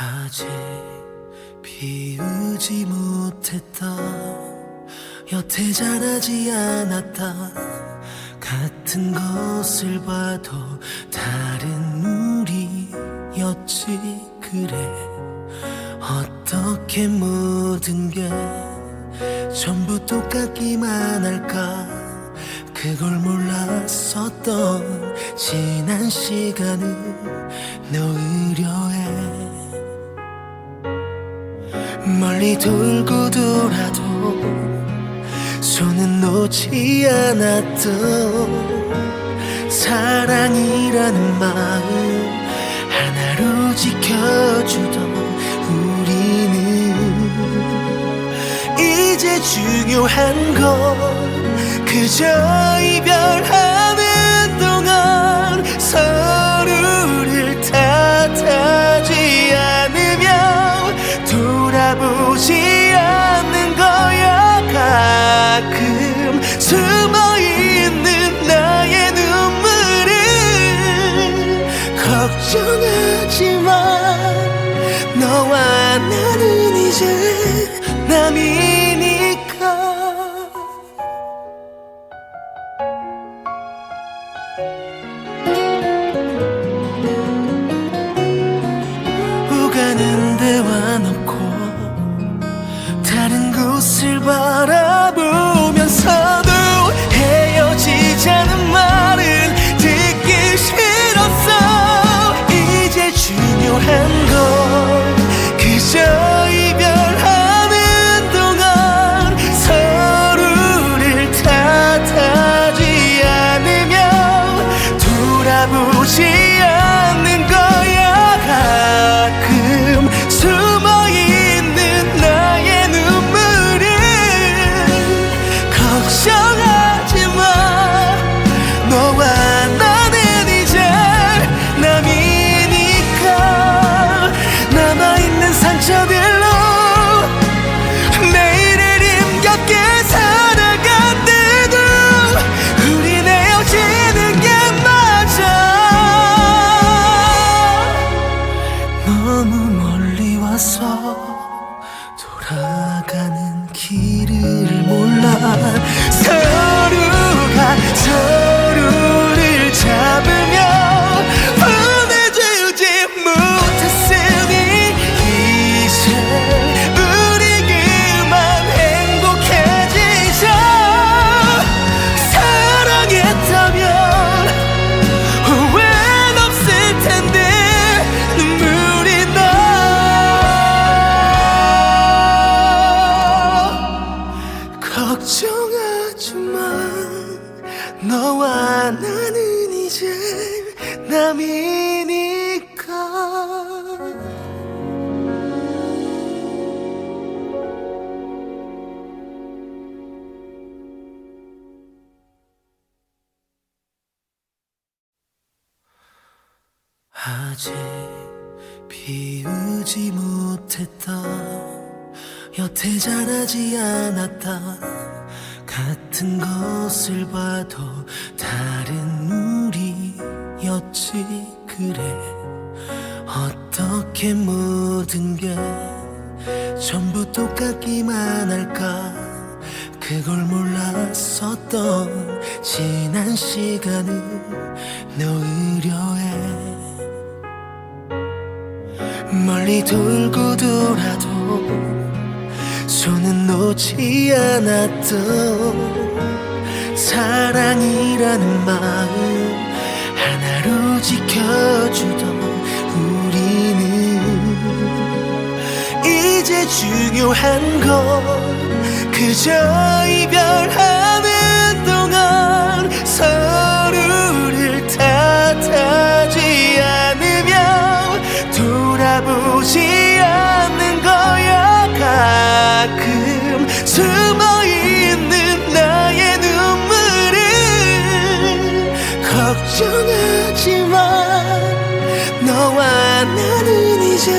아직 피우지 못했다, 여태 자라지 않았다, 같은 것을 봐도 다른 우리였지. 그래, 어떻게 모든 게 전부 똑같기만 할까. 그걸 몰랐었던 지난 시간을 놓으려 해. 멀리 돌고 돌아도 손은 놓지 않았던 사랑이라는 마음 하나로 지켜주던 우리는 이제 중요한 건 그저 이별하는 동안 서로를 탓하지 않으며 돌아보지 않는 거야. 가끔 숨어있는 나의 눈물을 걱정하지마. 너와 나는 이제 남이니까. 오가는 데와 놓고 다른 곳을 바라보면서도 헤어지자는 말은 듣기 싫었어. 이제 중요한 건 그저 이별하는 동안 서로를 탓하지 않으며 돌아보지 않는 거야. 가끔 숨어있는 나의 눈물을 걱정하지마. 너와 나는 이제 남이니까. 남아있는 상처들로 내일을 힘겹게 살아간대도 우린 헤어지는 게 맞아. 너무 멀리 와서 돌아가는 길을 몰라. 서로가 서로를 잡으며 보내주지 못했으니 이제 우리 그만 행복해지자. 사랑했다면 후회는 없을 텐데 눈물이 나. 걱정하지마. 너와 나는 이제 남이니까. 아직 피우지 못했다, 여태 자라지 않았다, 같은 것을 봐도 다른 우리였지. 그래, 어떻게 모든 게 전부 똑같기만 할까. 그걸 몰랐었던 지난 시간을 놓으려 해. 멀리 돌고 돌아도 손은 놓지 않았던 사랑이라는 마음 하나로 지켜주던 우리는 이제 중요한 건 그저 이별하는 동안 서로를 탓하지 않으며 돌아보지 않는 거야. 가끔 숨어있는 나의 눈물을 걱정하지마. 너와 나는 이제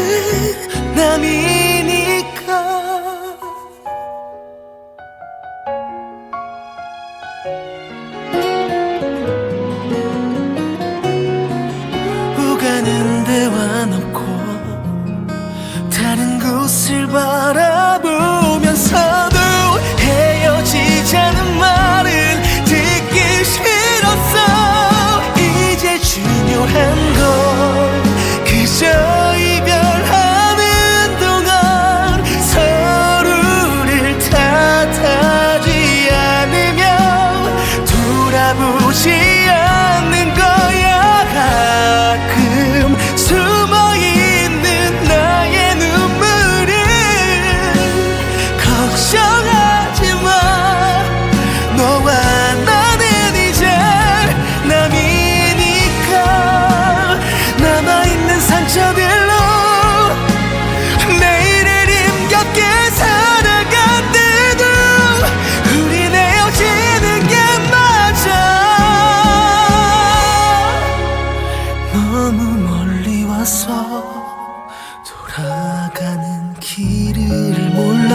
남이니까. 오가는 데와 놓고 남아있는 상처들로 매일을 힘겹게 살아간대도 우린 헤어지는 게 맞아. 너무 멀리 와서 돌아가는 길을 몰라.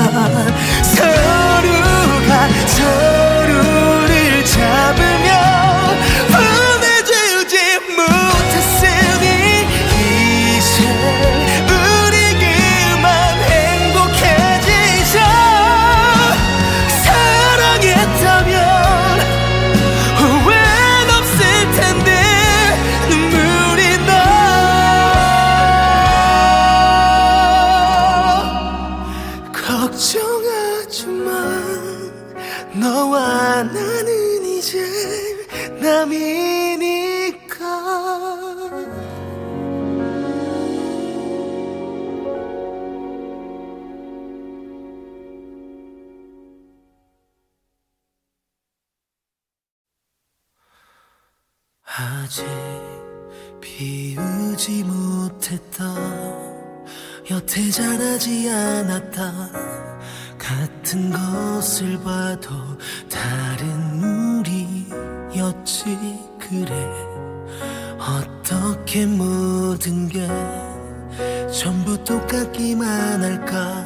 서로가 서로를 잡으며 보내주지 못했으니 이제 우리 그만 행복해지자. 사랑했다면 후회는 없을 텐데 눈물이 나. 걱정하지마. 너와 나는 이제 남이니까. 아직 비우지 못했던 여태 자라지 않았다 같은 것을 봐도 다른 우리였지. 그래 어떻게 모든 게 전부 똑같기만 할까.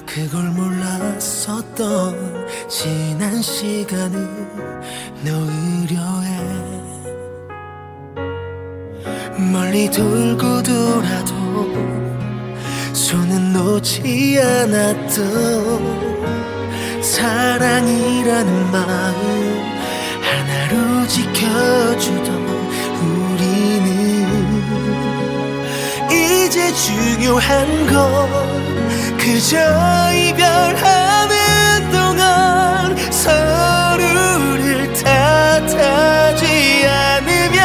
그걸 몰랐었던 지난 시간을 놓으려 해. 멀리 돌고 돌아도 손은 놓지 않았던 사랑이라는 마음 하나로 지켜주던 우리는 이제 중요한 건 그저 이별하는 동안 서로를 탓하지 않으며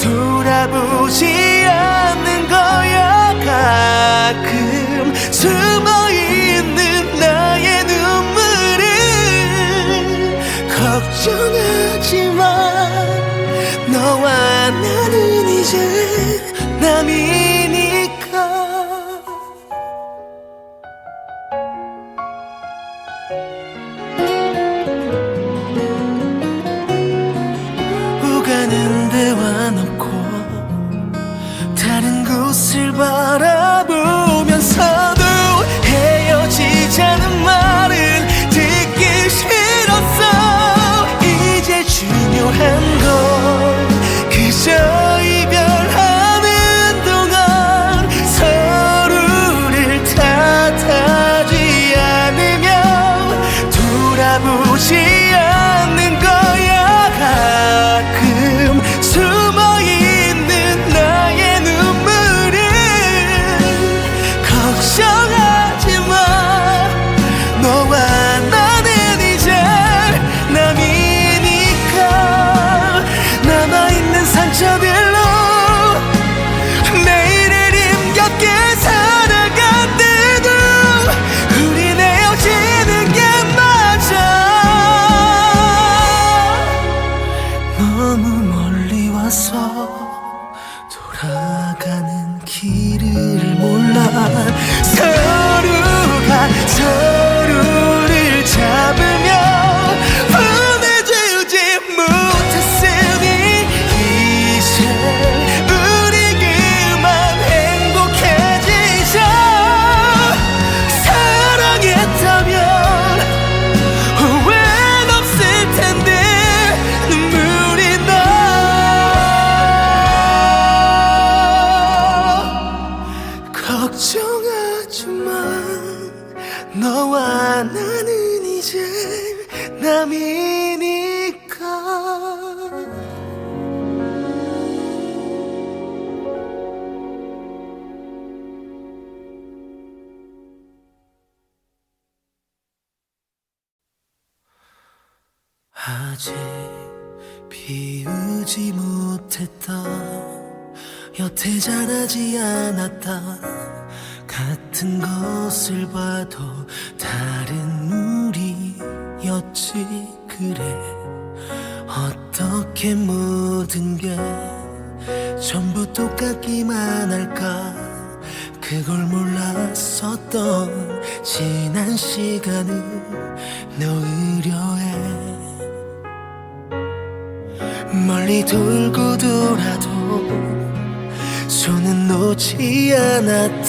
돌아보지 않는 거야. 가끔 숨어있는 나의 눈물을 걱정하지마. 너와 나는 이제 남이니까. 오가는 대화 놓고 다른 곳을 바라보면서도 헤어지자는 말은 듣기 싫었어. 이제 중요한 건 그저 이별하는 동안 서로를 탓하지 않으며 돌아보지 않는 거야. 가끔 숨어있는 나의 눈물을 걱정하지마. 너와 나는 이제 남이니까. 남아있는 상처들로 매일을 힘겹게 살아간대도 우린 헤어지는 게 맞아. 너무 멀리 와서 돌아가는 길을 몰라. 서로가 서로를 잡으며 보내주지 못했으니 이제 우리 그만 행복해지자. 사랑했다면 후회는 없을 텐데 눈물이 나. 걱정하지마. 너와 나는 이제 남이니까. 아직 비우지 못했던 여태 자라지 않았다 같은 것을 봐도 다른 우리였지. 그래 어떻게 모든 게 전부 똑같기만 할까. 그걸 몰랐었던 지난 시간을 너 의려해. 멀리 돌고 돌아도 손은 놓지 않았던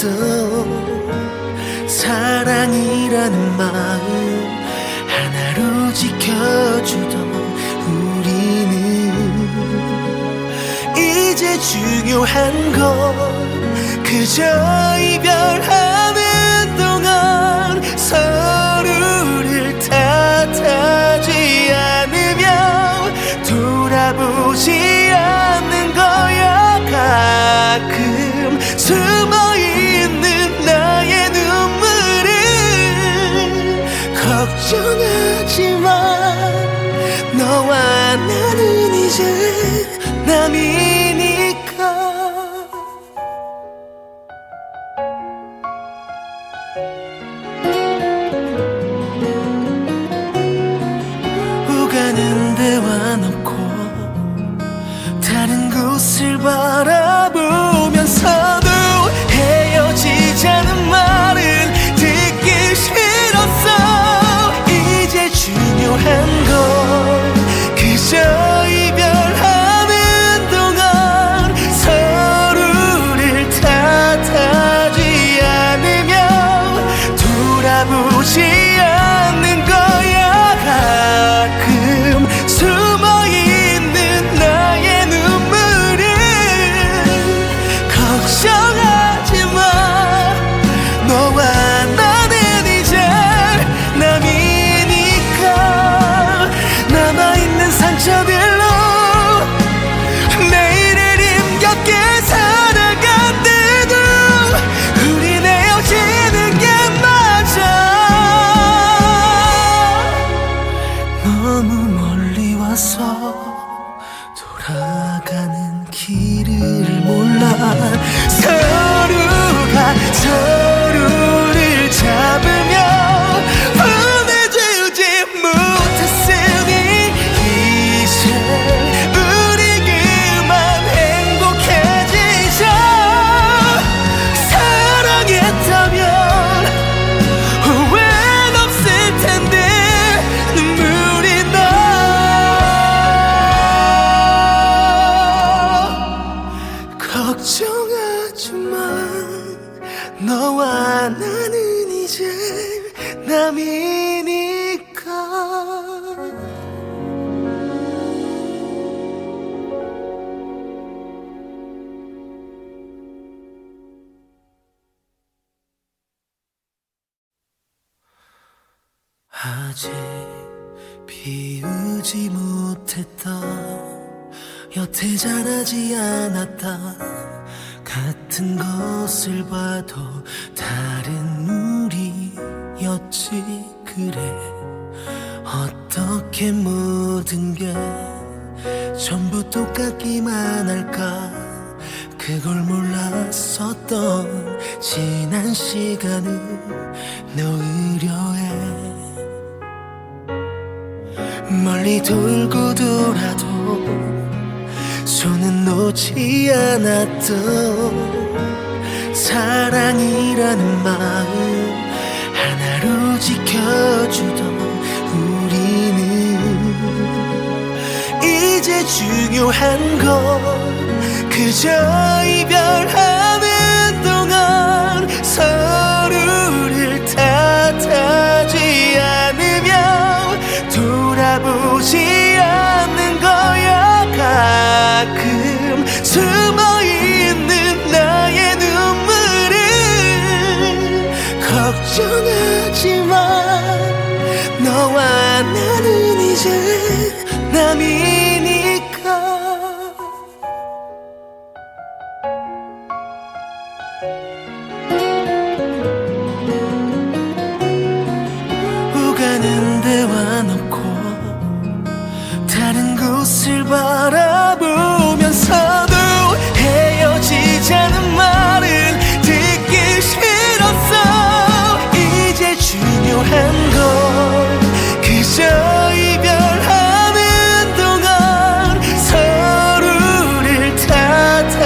사랑이라는 마음 하나로 지켜주던 우리는 이제 중요한 건 그저 이별하는 동안 서로를 탓하지 않으며 돌아보지 않는 거야. 가끔 숨어있는 나의 눈물을 걱정하지마. 너와 나는 이제 남이니까. 오가는 데와 놓고 다른 곳을 바라보면서도 헤어지자는 말은 듣기 싫었어. 이제 중요한 건 그저 이별하는 동안 서로를 탓하지 않으며 돌아보지 않는 거야. 가끔 숨어있는 나의 눈물을 걱정하지마. 너와 나는 이제 남이니까. 남아있는 상처들로 내일을 힘겹게 살아간대도 우린 헤어지는 게 맞아. 너무 멀리 와서 돌아가는 길을 몰라. 서로가 서로를 잡으며 보내주지 못했으니 이제 우리 그만 행복해지자. 사랑했다면 후회는 없을 텐데 눈물이 나. 걱정하지마. 너와 나는 이제 남이니까. 아직 비우지 못했다. 여태 자라지 않았다. 같은 것을 봐도 다른 우리였지. 그래 어떻게 모든 게 전부 똑같기만 할까. 그걸 몰랐었던 지난 시간을 너 의려해. 멀리 돌고 돌아도 손은 놓지 않았던 사랑이라는 마음 하나로 지켜주던 우리는 이제 중요한 건 그저 이별하는 동안 서로를 탓하지 않으며 돌아보지 않는 거야. 가끔 숨어있는 나의 눈물을 걱정하지마. 너와 나는 이제 남이니까. 오가는 데와 놓고 다른 곳을 바라보면서도 헤어지자는 말은 듣기 싫었어. 이제 중요한 건 그저 이별하는 동안 서로를 탓하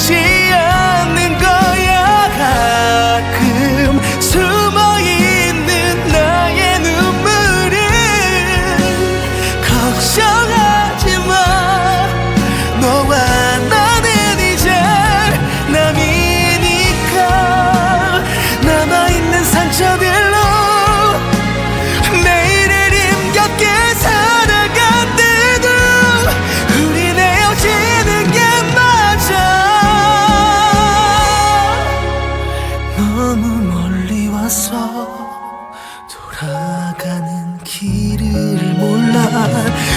돌아보지 않는 거야. 가끔 숨어있는 나의 눈물을 걱정하지 마. 너와 나는 이제 남이니까. 남아있는 상처들로 내일을 힘겹게 살아간대도 우린 헤어지는 게 맞아. 너무 멀리 와서 돌아가는 길을 몰라.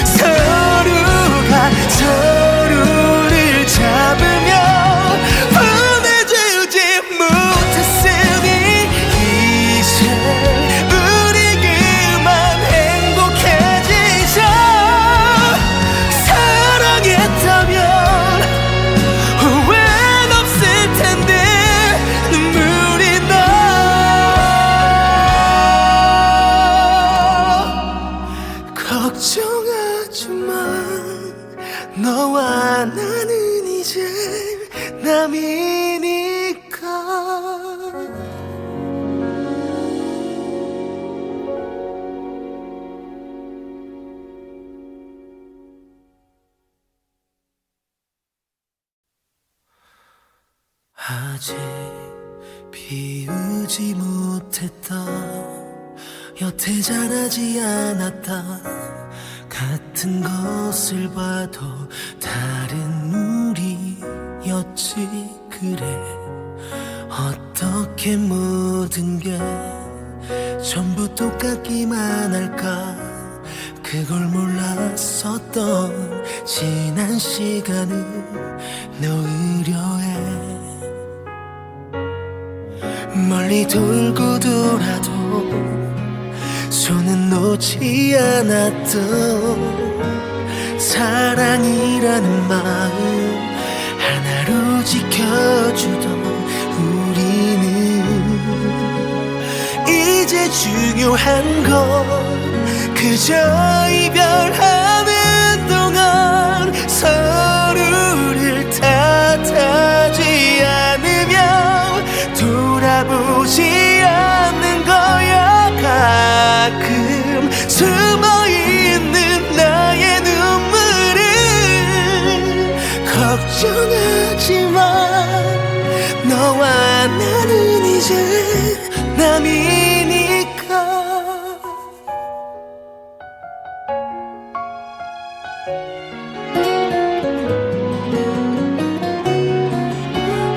서로가 서로를 잡으며 보내주지 못했으니 이제 우리 그만 행복해지자. 사랑했다면 후회는 없을 텐데 눈물이 나. 걱정하지 마. 너와 나는 이제 남이니까. 아직 비우지 못했다. 여태 자라지 않았다. 같은 것을 봐도 다른 우리였지. 그래 어떻게 모든 게 전부 똑같기만 할까. 그걸 몰랐었던 지난 시간을 놓으려 해. 멀리 돌고 돌아도 손은 놓지 않았던 사랑이라는 마음 하나로 지켜주던 우리는 이제 중요한 건 그저 이별하는 동안 서로를 탓하지 않으며 돌아보지 않는 거야. 가끔 숨어있는 나의 눈물을 걱정하지 마. 너와 나는 이제 남이니까.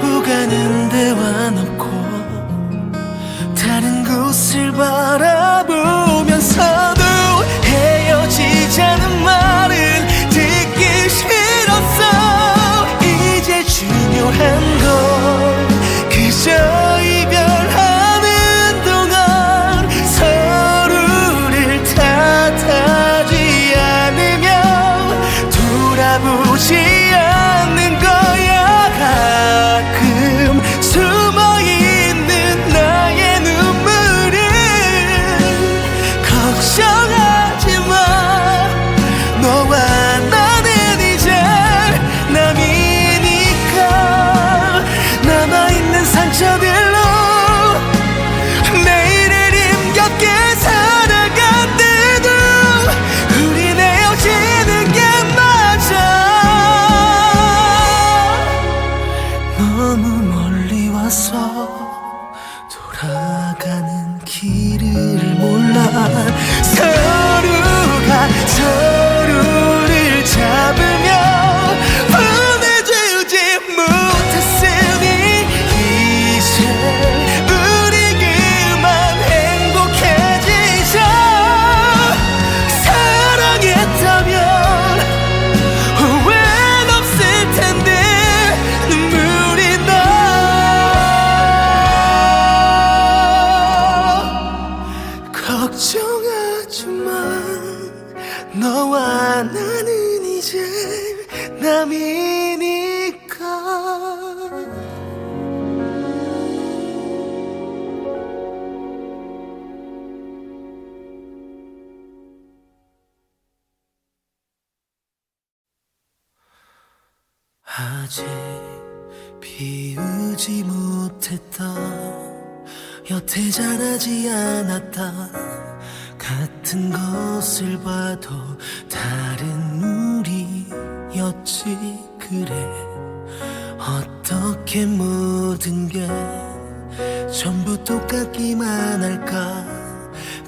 오가는 데와 놓고 다른 곳을 바라보면서도 헤어지자는 말은 듣기 싫었어. 이제 중요한 건 그저 이별하는 동안 서로를 탓하지 않으며 돌아보지 않는 거야. 가끔 숨어있는 나의 눈물을 걱정하지 마. 너와 나는 이제 남이니까. 남아있는 상처들로 내일을 힘겹게 살아간대도 우린 헤어지는 게 맞아. 너무 멀리 와서 돌아가는 길을 몰라. 서로가 서로를 잡으며 보내주지 못했으니 이제 우리 그만 행복해지자. 사랑했다면 후회는 없을 텐데 눈물이 나. 걱정하지 마. 너와 나는 이제 남이니까. 아직 비우지 못했다 여태 자라지 않았다 같은 것을 봐도 다른 우리였지 그래 어떻게 모든 게 전부 똑같기만 할까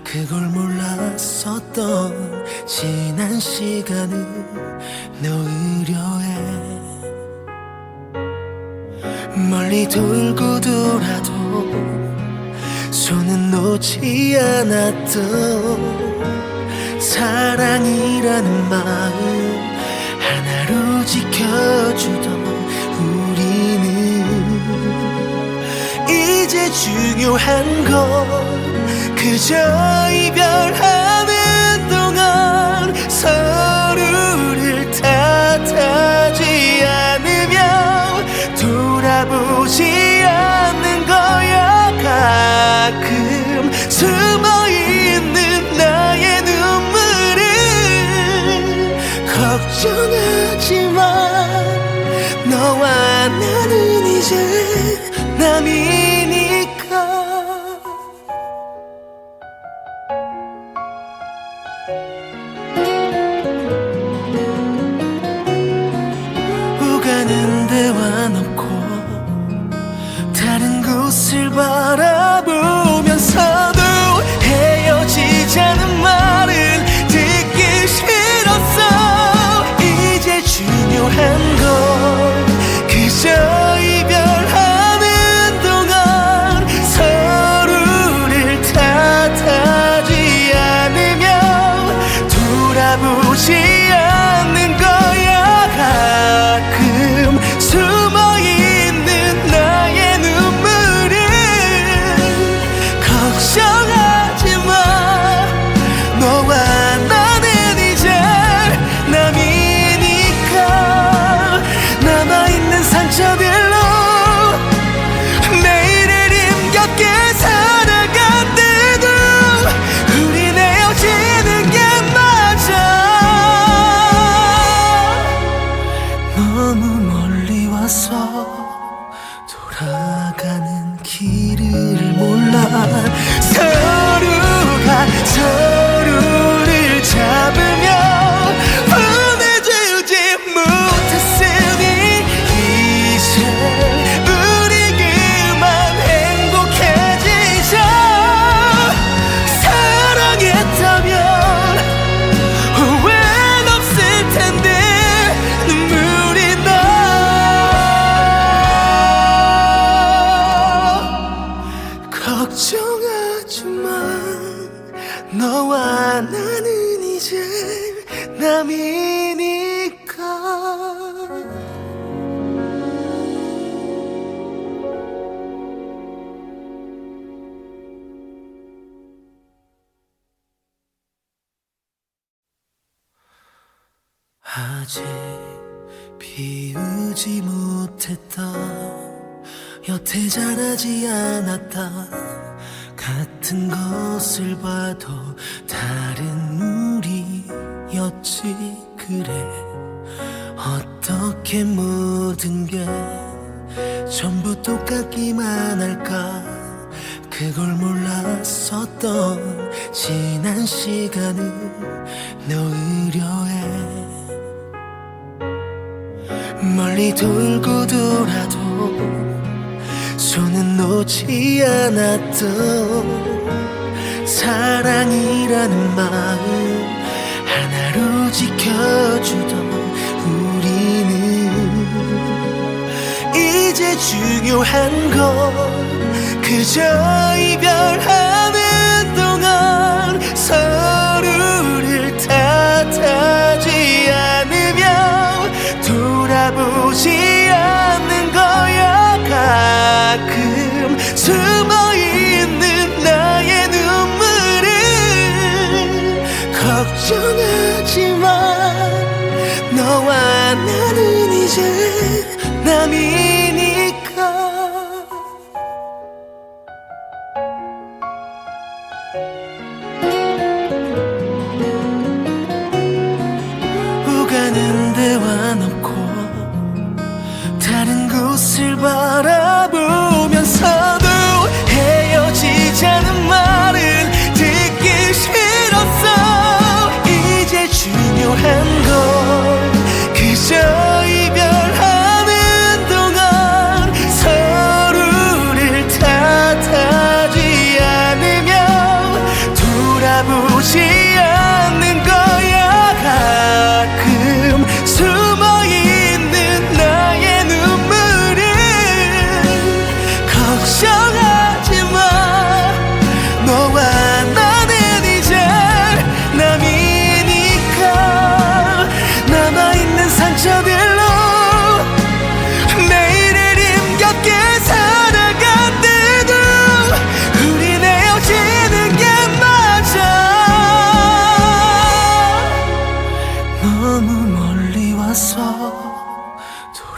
그걸 몰랐었던 지난 시간을 놓으려 해 멀리 돌고 돌아도 손은 놓지 않았던 사랑이라는 마음 하나로 지켜주던 우리는 이제 중요한 건 그저 이별하는 동안 서로를 탓하지 않으며 돌아보지 않는 거야 가끔 숨어있는 나의 눈물을 걱정하지마 너와 나는 이제 남이니까 오가는 대화 놓고 다른 곳을 바라보면서도 헤어지자는 말은 듣기 싫었어 이제 중요한 건 그저 이별하는 동안 서로를 탓하지 않으며 돌아보지 않는 거야 가끔 숨어있는 나의 눈물을 걱정하지마 너와 나는 이제 남이니까 남아있는 상처들로 내일을 힘겹게 살아간대도 우린 헤어지는 게 맞아 너무 멀리 와서 돌아가는 길을 몰라 서로가 서로를 잡으며 보내주지 못했으니 이제 우리 그만 행복해지자 사랑했다면 후회는 없을 텐데 눈물이 나 걱정하지마 너와 나는 이제 남이니까 아직 비우지 못했다 여태 자라지 않았다 같은 것을 봐도 다른 우리였지 그래 어떻게 모든 게 전부 똑같기만 할까 그걸 몰랐었던 지난 시간을 놓으려 해 멀리 돌고 돌아도 손은 놓지 않았던 사랑이라는 마음 하나로 지켜주던 우리는 이제 중요한 건 그저 이별하는 동안 서로를 탓하지 않으며 돌아보지 않는 거야 가끔 숨어있는 나의 눈물을 걱정하지마 너와 나는 이제 남이니까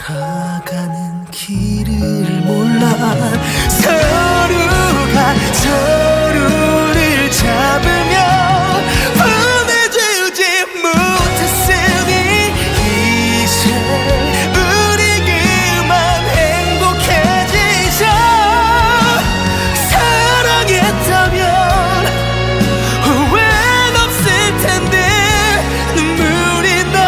돌아가는 길을 몰라 서로가 서로를 잡으며 보내주지 못했으니 이제 우리 그만 행복해지자 사랑했다면 후회는 없을 텐데 눈물이 나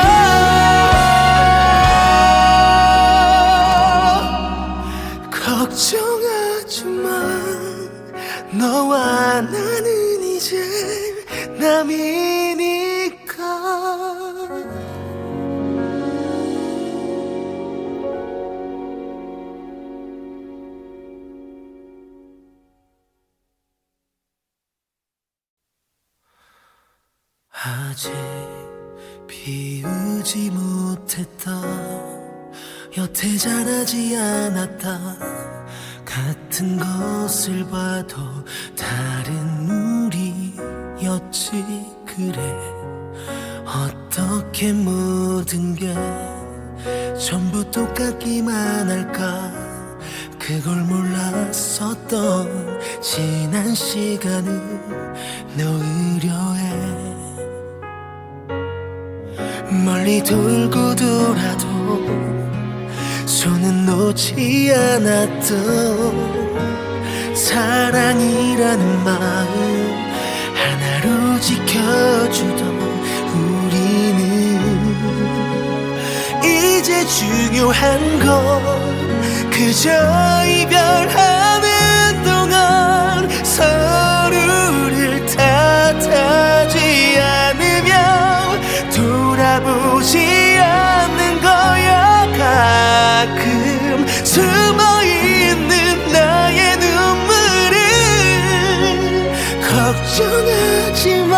걱정하지마 너와 나는 이제 남이니까 아직 비우지 못했다 여태 자라지 않았다 같은 것을 봐도 다른 우리였지 그래 어떻게 모든 게 전부 똑같기만 할까 그걸 몰랐었던 지난 시간을 놓으려 해 멀리 돌고 돌아도 손은 놓지 않았던 사랑이라는 마음 하나로 지켜주던 우리는 이제 중요한 건 그저 이별하는 동안 서로를 탓하지 않으며 돌아보지 않는 거야 가끔 숨어있는 나의 눈물을 걱정하지마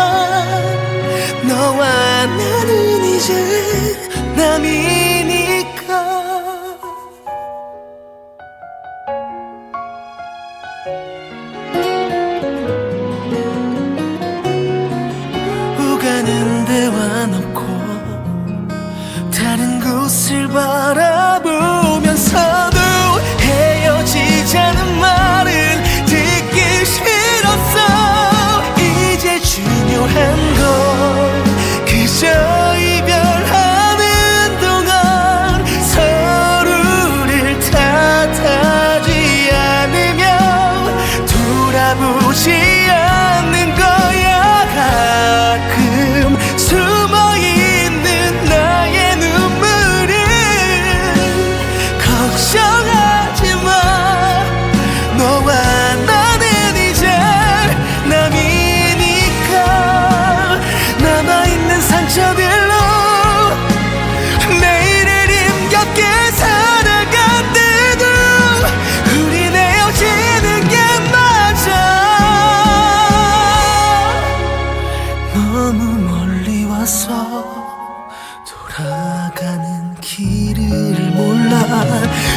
너와 나는 이제 남이니까 오가는 데와 놓고 다른 곳을 바라보면서도 헤어지자는 말은 듣기 싫었어 이제 중요한 건 그저 이별하는 동안 서로를 탓하지 않으며 돌아보지 않는 거야 가끔 숨어있는 나의 눈물을 걱정하지마 너와 나는 이제 남이니까 남아있는 상처들로 내일을 힘겹게 살아간대도 우린 헤어지는 게 맞아 너무 멀리 와서 돌아가는 길을 몰라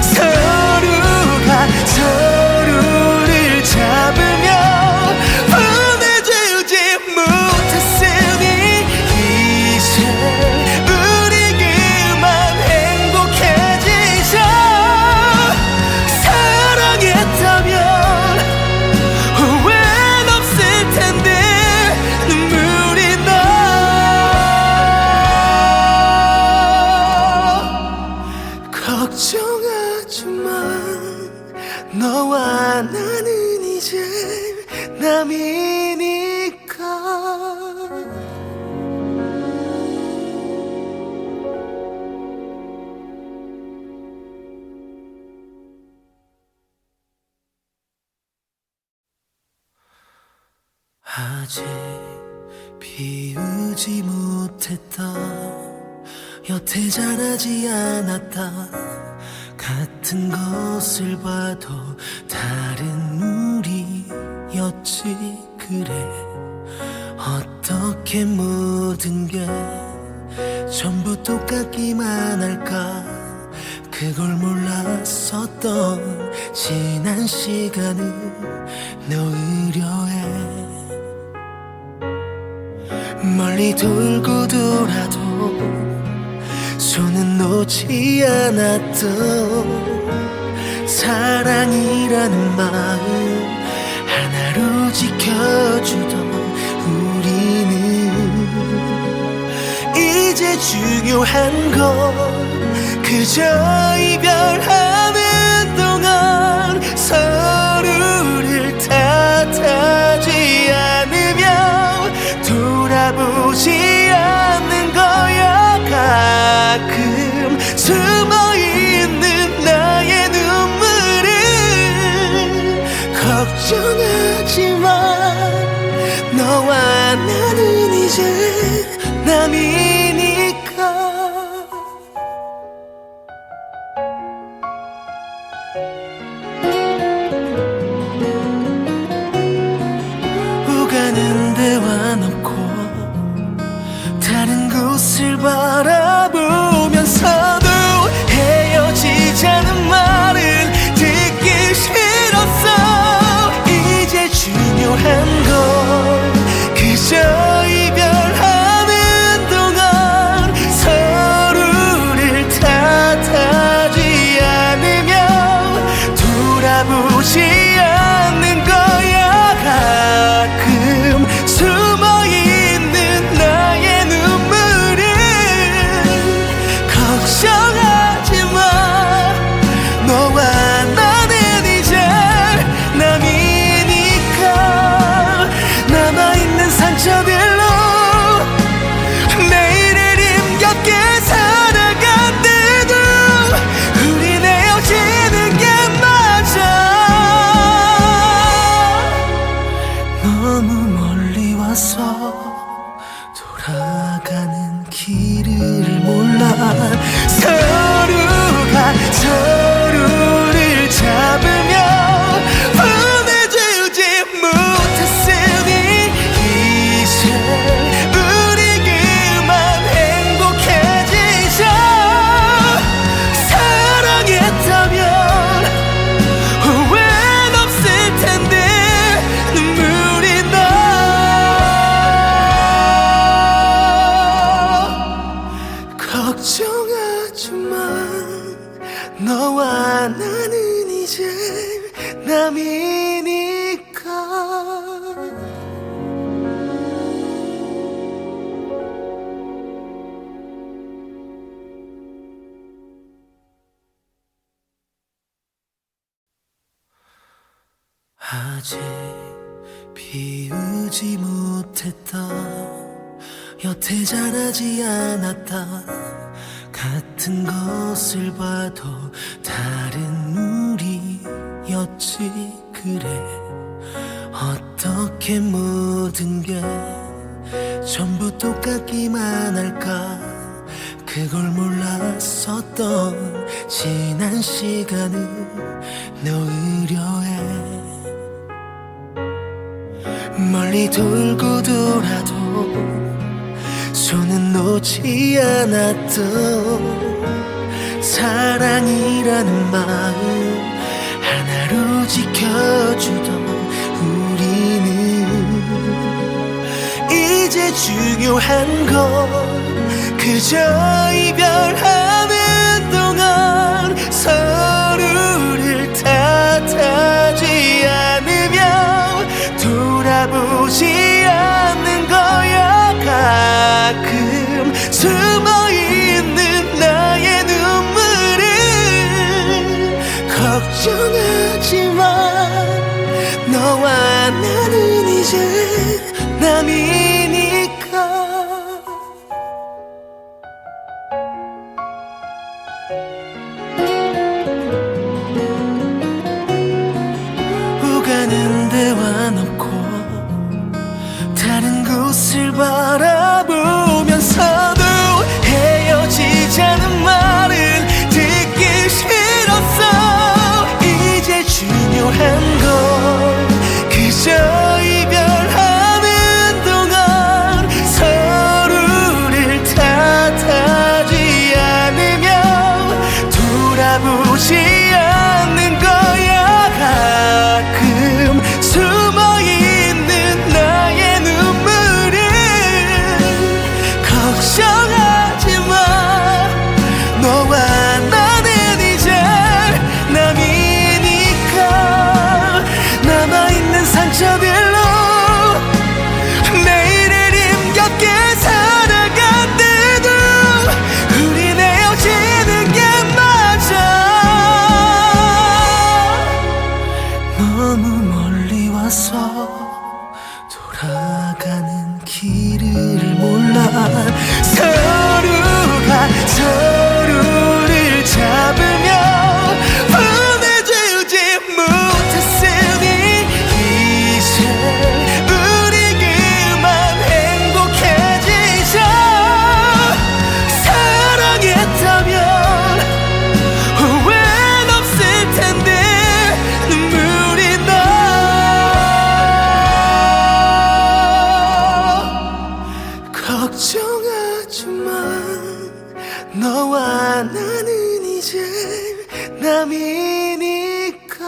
서로가 서로를 잡으며 보내주지 못했으니 이제 우리 그만 행복해지자 사랑했다면 후회는 없을 텐데 눈물이 나 걱정하지마 너와 나는 이제 남이니까 아직 비우지 못했다 여태 자라지 않았다 같은 것을 봐도 다른 우리였지 그래 어떻게 모든 게 전부 똑같기만 할까 그걸 몰랐었던 지난 시간을 놓으려 해 멀리 돌고 돌아도 손은 놓지 않았던 사랑이라는 마음 하나로 지켜주던 우리는 이제 중요한 건 그저 이별하는 동안 서로를 탓하지 않으며 돌아보지 않는 거야. 가끔 숨어있는 나의 눈물을 걱정하지마. 너와 나는 이제 남이니까. 오가는 대화 놓고 다른 곳을 바라보면서도 헤어지자는 말을 듣기 싫었어. 이제 중요한 건 그저 이별하는 동안 서로를 탓하지 않으며 돌아보지 않는 거야. 가끔 숨어있는 나의 눈물을 걱정하지마. 너와 나는 이제 남이니까. 남아있는 상처들로 내일을 힘겹게 살아간대도 우린 헤어지는 게 맞아. 너무 멀리 와서 돌아가는 길을 몰라. 서로가 서로를 잡으며 보내주지 못했으니 이제 우리 그만 행복해지자. 사랑했다면 후회는 없을 텐데 눈물이 나. 걱정하지마. 너와 나는 이제 남이니까. 아직 비우지 못했던 여태 자라지 않았다 같은 것을 봐도 다른 우리였지. 그래 어떻게 모든 게 전부 똑같기만 할까. 그걸 몰랐었던 지난 시간을 놓으려 해. 멀리 돌고 돌아도 손은 놓지 않았던 사랑이라는 마음 하나로 지켜주던 우리는 이제 중요한 건 그저 이별하는 동안 서로를 탓하지 않으며 돌아보지 않는 거야. 가끔 숨어있는 나의 눈물을 걱정하지마. 너와 나는 이제 남이니까. 오가는 대화 놓고 다른 곳을 바라보면서도 헤어지자는 말을 듣기 싫었어. 이제 중요한 건 그저 이별하는 동안 서로를 탓하지 않으며 돌아보지 않는 거야. 가끔 숨어있는 나의 눈물을 걱정하지마. 남이니까.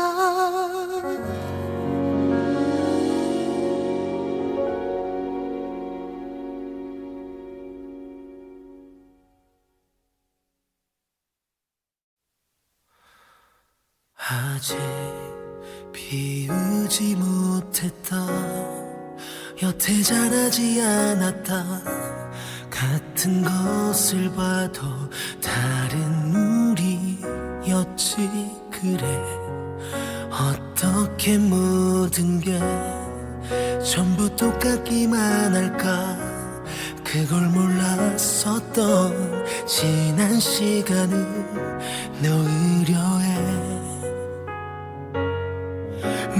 아직 비우지 못했다, 여태 자라지 않았다, 같은 것을 봐도 다른 우리였지. 그래, 어떻게 모든 게 전부 똑같기만 할까. 그걸 몰랐었던 지난 시간을 놓으려 해.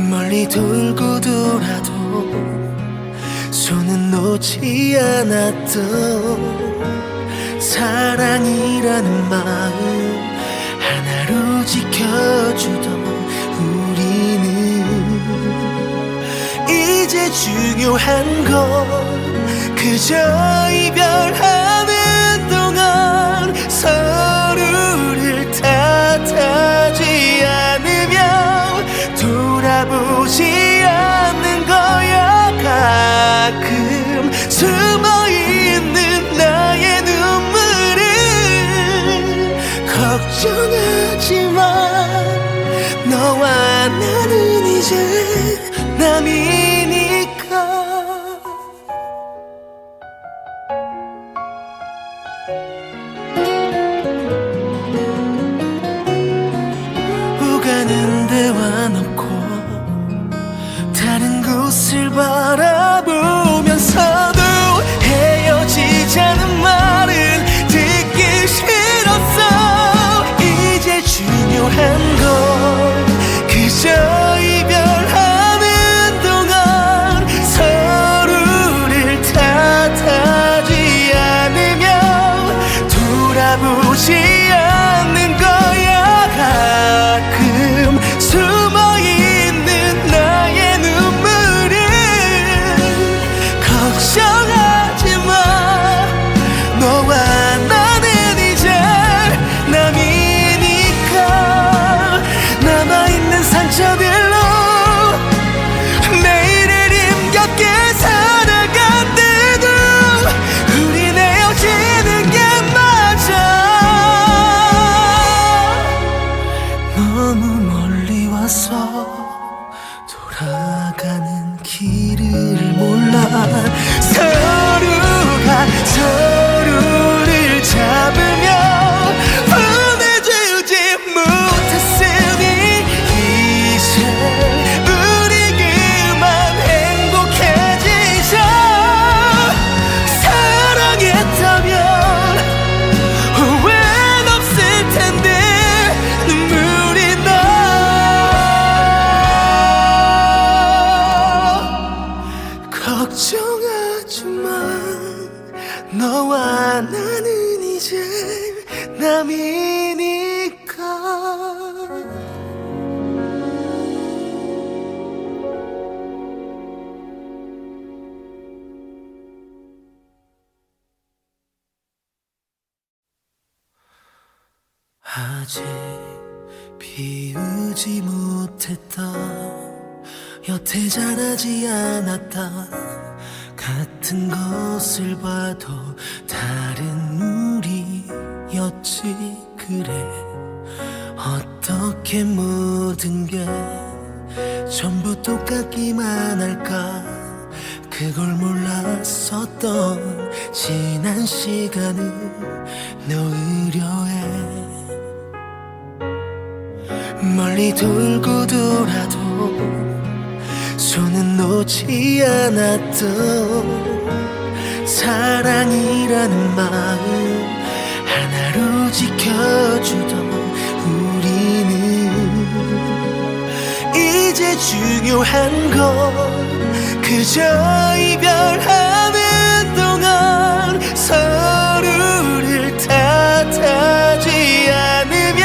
멀리 돌고 돌아도 손은 놓지 않았던 사랑이라는 마음 하나로 지켜주던 우리는 이제 중요한 건 그저 이별하는 동안 서로를 탓하지 않으며 돌아보지 않는 거야. 가끔 숨어있는 나의 눈물을 걱정하지마. 너와 나는 이제 남이니까. 오가는 대화 놓고 다른 곳을 바라보면서도 헤어지자는 말은 듣기 싫었어. 이제 중요한 건 그저 이별하는 동안 서로를 탓하지 않으며 돌아보지 않는 거야. 가끔 숨어있는 나의 눈물을 걱정하지마. 너와 나는 이제 남이니까. 남아있는 상처들로 내일을 힘겹게 살아간대도 우린 헤어지는 게 맞아. 너무 멀리 와서 돌아가는 길을 몰라. 서로가 서로를 잡으며 보내주지 못했으니 이제 우리 그만 행복해지자. 사랑했다면 후회는 없을 텐데 눈물이 나. 걱정하지마. 너와 나는 이제 남이니까. 아직 비우지 못했다, 여태 자라지 않았다, 같은 것을 봐도 다른 우리였지. 그래, 어떻게 모든 게 전부 똑같기만 할까. 그걸 몰랐었던 지난 시간을 놓으려 해. 멀리 돌고 돌아도 손은 놓지 않았던 사랑이라는 마음 하나로 지켜주던 우리는 이제 중요한 건 그저 이별하는 동안 서로를 탓하지 않으며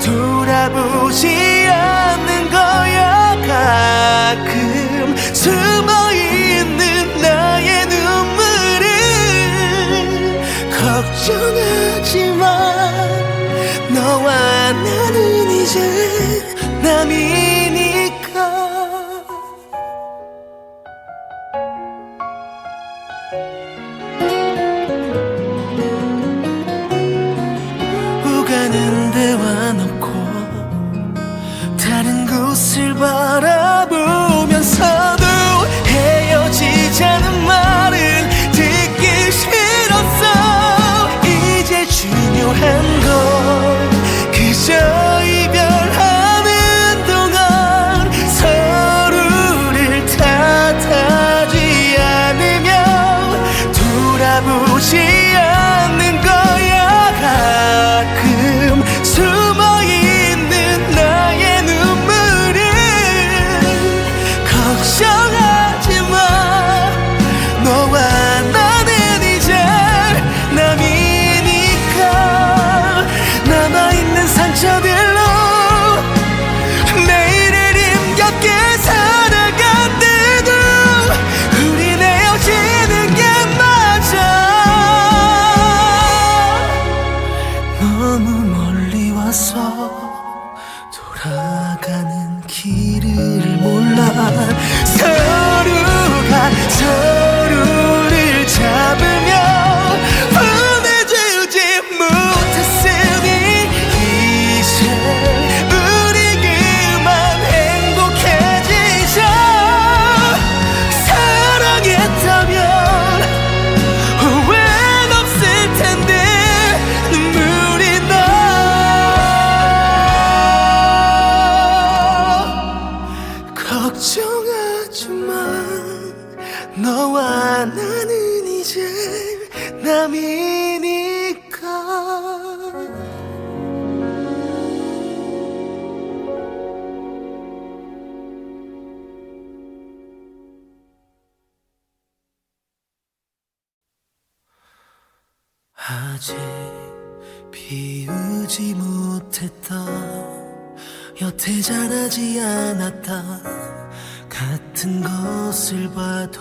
돌아보지 않는 거야. 가끔 숨어있는 나의 눈물을 걱정하지마. 너와 나는 이제 남이니까. 오가는 대화 놓고 다른 곳을 바라보면서도 헤어지자는 말은 듣기 싫었어. 이제 중요한 건 그저 이별하는 동안 서로를 탓하지 않으며 돌아보지 않는 거야. 가끔 숨어있는 나의 눈물을 걱정하지 마. 너와 나는 이제 남이니까. 남아있는 상처들로 매일을 힘겹게 살아간대도 우린 헤어지는 게 맞아. 너무 멀리 와서 돌아가는 길을 몰라. 서로가 서로를 잡으며 보내주지 못했으니 이제 우리 그만 행복해지자. 사랑했다면 후회는 없을 텐데 눈물이 나. 걱정하지마. 너와 나는 이제 남이니까. 아직 비우지 못했다. 여태 자라지 않았다. 같은 것을 봐도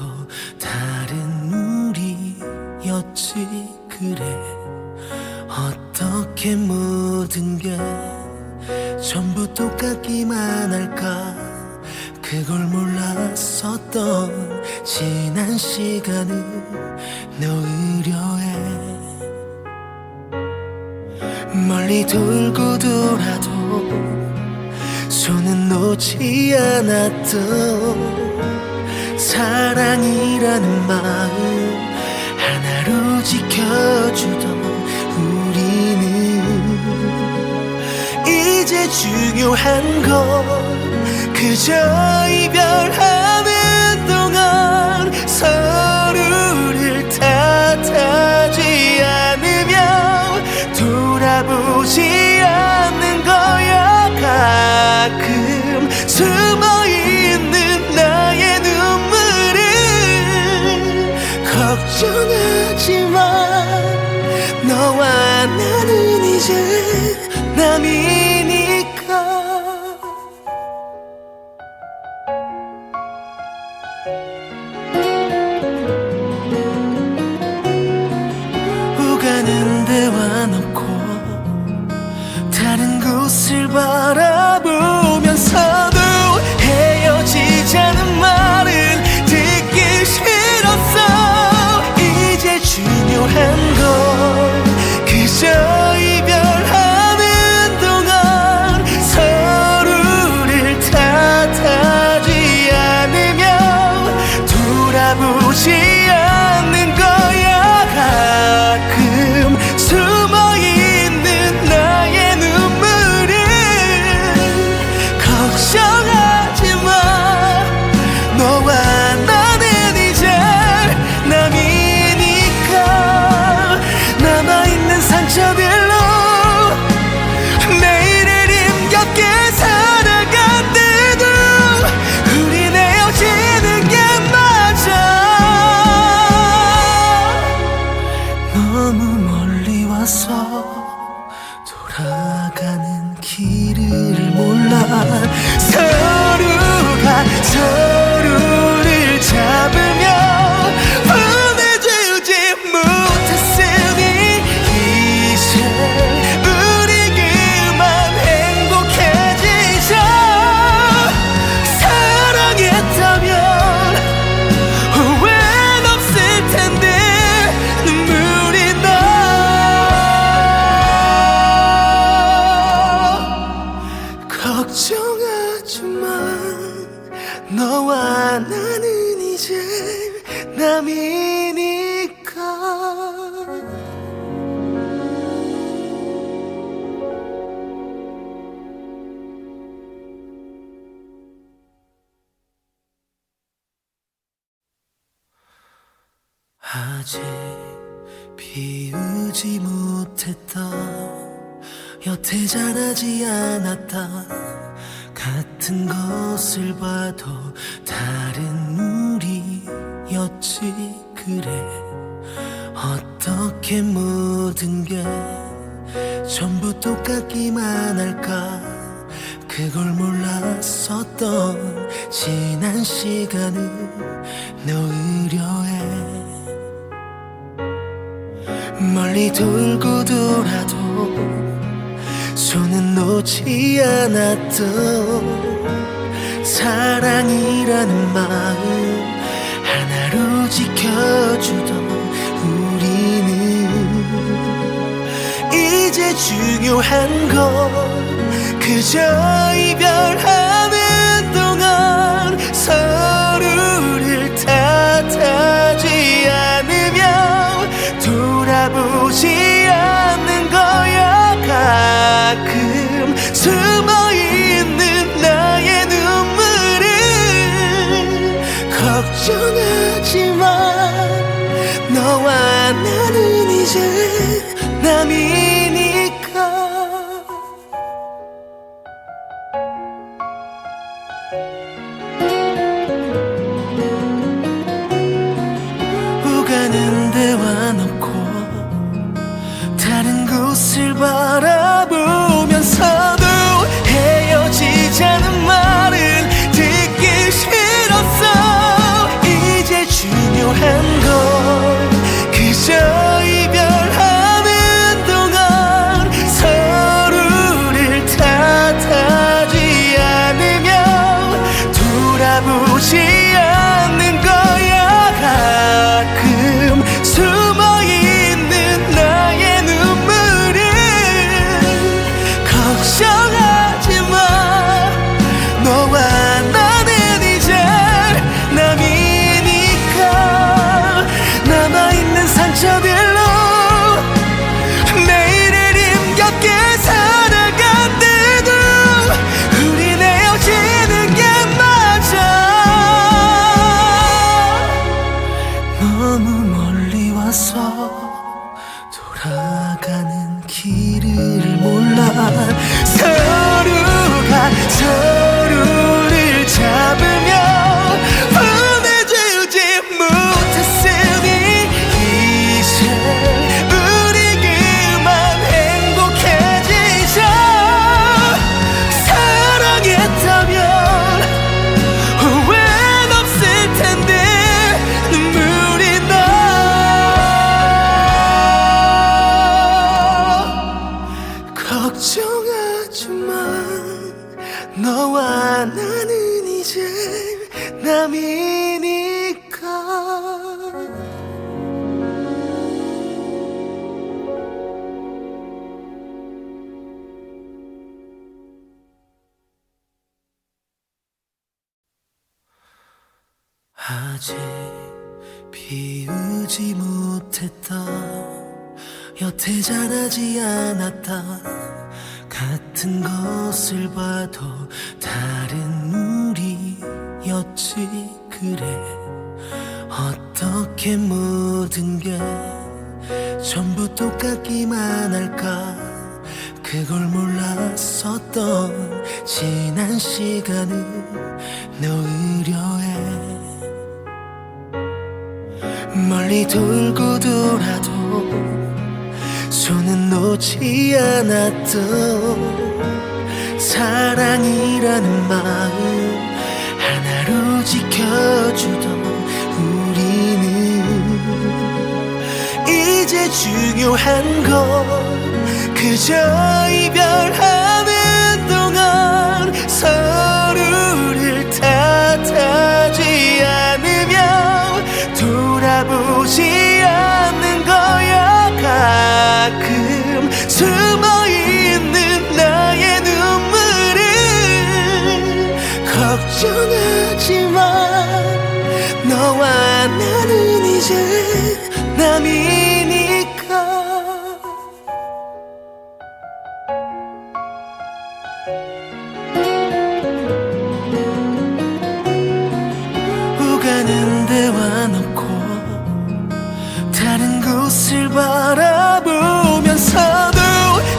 다른 우리였지. 그래 어떻게 모든 게 전부 똑같기만 할까. 그걸 몰랐었던 지난 시간을 놓으려 해. 멀리 돌고 돌아도 손은 놓지 않았던 사랑이라는 마음 하나로 지켜주던 우리는 이제 중요한 건 그저 이별하는 동안 서로를 탓하지 않으며 돌아보지 않는 거야. 가끔 숨어있는 나의 눈물을 걱정하지 마. 너와 나는 이제 남이니까. 오가는 대화 놓고 다른 곳을 바라보면서도 헤어지자는 말은 듣기 싫었어. 이제 중요한 건 그저 이별하는 동안 서로를 탓하지 않으며 돌아보지 않는 거야. 가끔 숨어있는 나의 눈물을 걱정하지 마. 너와 나는 이제 남이니까. 남아있는 상처들로 매일을 힘겹게 살아간대도 우린 헤어지는 게 맞아. 너무 멀리 와서 돌아가는 길을 몰라. 서로가 서로를 잡으며 보내주지 못했으니 이제 우리 그만 걱정하지 마 너와 나는 이제 남이니까 아직 비우지 못했다 여태 자라지 않았다 같은 것을 봐도 다른 우리였지 그래 어떻게 모든 게 전부 똑같기만 할까 그걸 몰랐었던 지난 시간을 놓으려 해 멀리 돌고 돌아도 손은 놓지 않았던 사랑이라는 마음 하나로 지켜주던 우리는 이제 중요한 건 그저 이별하는 동안 서로를 탓하지 않으며 돌아보지 않는 거야 가끔 숨어있는 나의 눈물을 걱정하지 마 너와 나는 이제 남이니까 오가는 대화 놓고 다른 곳을 바라보면서도 헤어지자는 말은 듣기 싫었어 이제 중요한 건 그저 이별하는 동안 서로를 탓하지 않으며 돌아보지 않는 거야 가끔 숨어있는 나의 눈물을 걱정하지 마 너와 나는 이제 남이니까 남아있는 상처들로 매일을 힘겹게 살아간대도 우린 헤어지는 게 맞아 너무 멀리 와서 돌아가는 길을 몰라 서로가 서로를 잡으며 보내주지 못했으니 이제 우리 그만 행복해지자 사랑했다면 후회는 없을 텐데 눈물이 나 걱정하지 마 너와 나는 이제 남이니까 아직 비우지 못했다 여태 자라지 않았다 같은 것을 봐도 다른 우리였지 그래 어떻게 모든 게 전부 똑같기만 할까 그걸 몰랐었던 지난 시간을 놓으려 해 멀리 돌고 돌아도 손은 놓지 않았던 사랑이라는 마음 하나로 지켜주던 우리는 이제 중요한 건 그저 이별하는 동안 서로를 탓하지 않으며 돌아보지 않는 거야 가끔 숨어있는 나의 눈물을 걱정하지마. 너와 나는 이제 남이니까. 오가는 데와 놓고 다른 곳을 바라보면서도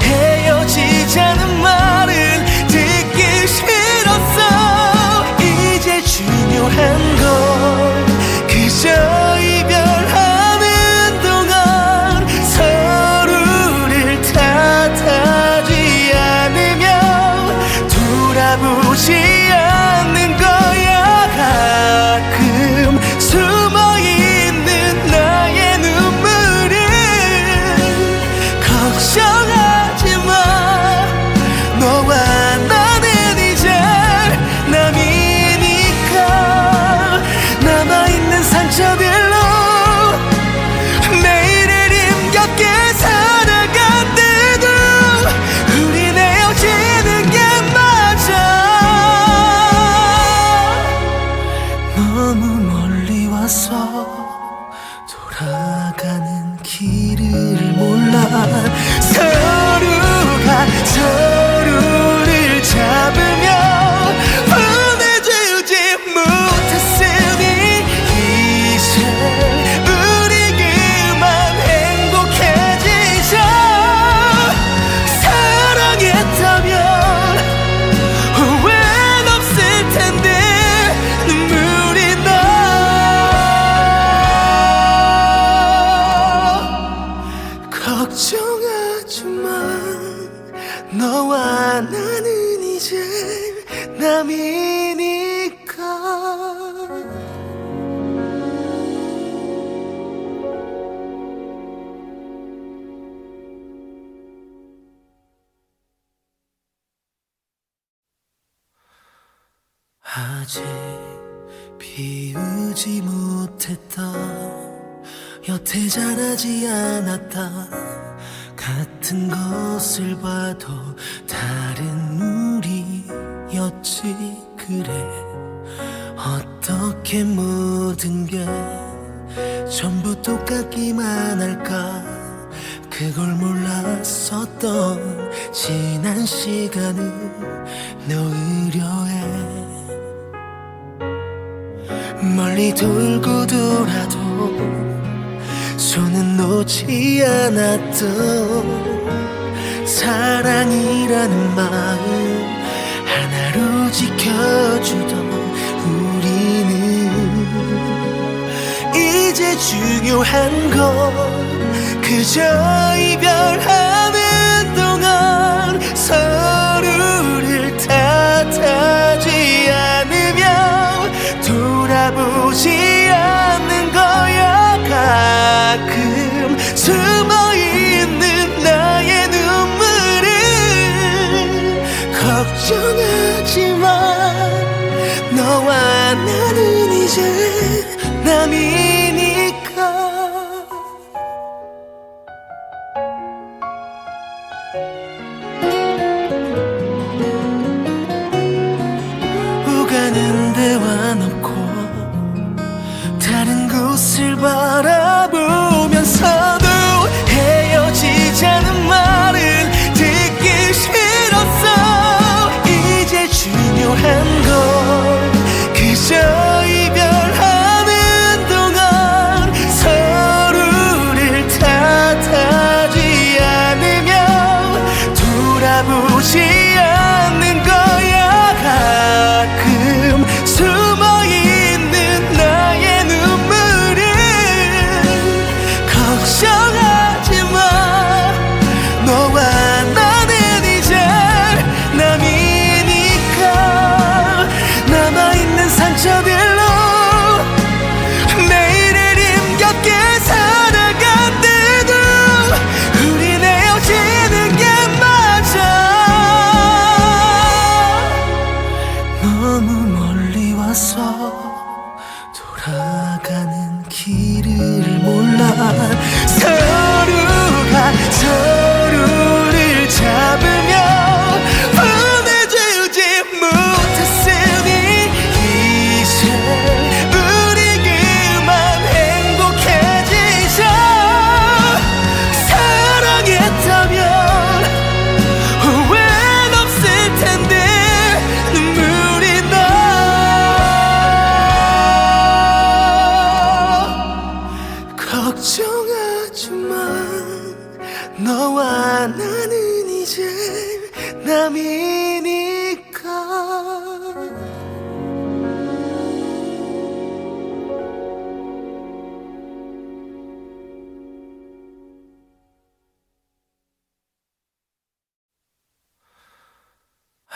헤어지자는 말은 듣기 싫었어. 이제 중요한 건 그저 이별하는 동안 서로를 탓하지 않으며 돌아보지 않는 거야. 가끔 숨어있는 나의 눈물을 걱정하지마. 너와 나는 이제 남이니까. 남아있는 상처들로 매일을 힘겹게 살아간대도 우린 헤어지는 게 맞아. 너무 멀리 와서 돌아가는 길을 몰라. 서로가 서로를 잡으며 보내주지 못했으니 이제 우리 그만 행복해지자. 사랑했다면 후회는 없을 텐데 눈물이 나. 걱정하지마. 너와 나는 이제 남이니까. 아직 피우지 못했다. 여태 자라지 않았다. 같은 것을 봐도 다른 우리였지. 그래 어떻게 모든 게 전부 똑같기만 할까. 그걸 몰랐었던 지난 시간을 놓으려 해. 멀리 돌고 돌아도 손은 놓지 않았던 사랑이라는 마음 하나로 지켜주던 우리는 이제 중요한 건 그저 이별하는 동안 서로를 탓하지 않으며 돌아보지 않는 거야. 가끔 숨어있는 나의 눈물을 걱정하지마. 너와 나는 이제 남이니까. 오가는 데와 놓고 다른 곳을 바라보면서도 헤어지자는 말은 듣기 싫었어. 이제 중요한 건 그저 이별하는 동안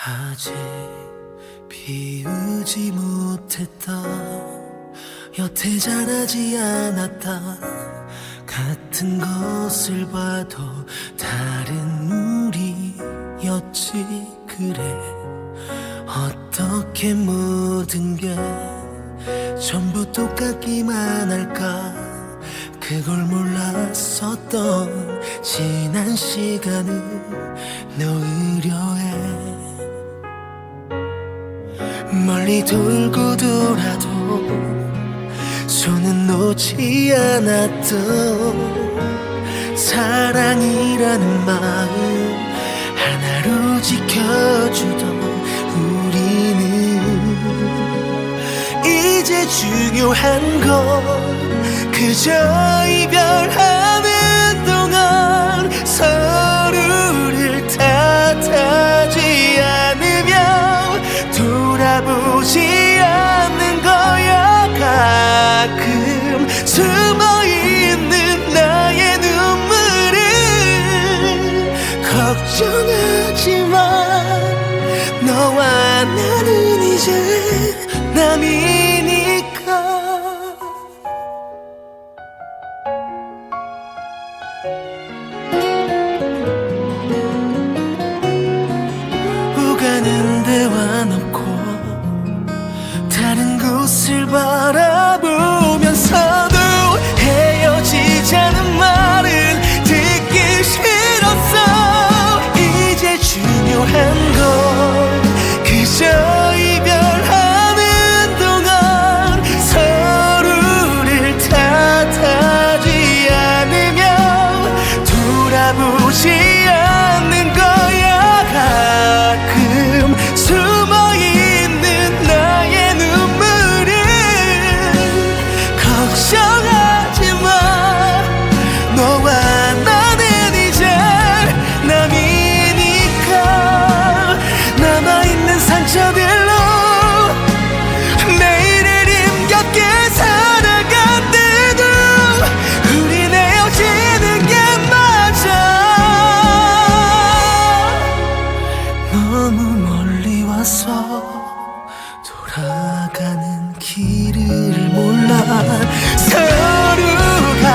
아직 비우지 못했다 여태 자라지 않았다 같은 것을 봐도 다른 우리였지 그래 어떻게 모든 게 전부 똑같기만 할까 그걸 몰랐었던 지난 시간을 놓으려 해 멀리 돌고 돌아도 손은 놓지 않았던 사랑이라는 마음 하나로 지켜주던 우리는 이제 중요한 건 그저 이별하는 동안 서로를 탓하지 않으며 돌아보지 않는 거야 가끔 숨어있는 나의 눈물을 걱정하지마 너와 나는 이제 남이니까 오가는 데와 놓고 다른 곳을 바라보면서도 헤어지자는 말은 듣기 싫었어 이제 중요한 건 그저 이별하는 동안 서로를 탓하지 않으며 돌아보지 않는 거야 가끔 숨어있는 나의 눈물을 걱정하지마 너와 나는 이제 남이니까 남아있는 상처들로 내일을 힘겹게 살아간대도 우린 헤어지는 게 맞아 너무 멀리 와서 돌아가는 길을 몰라 서로가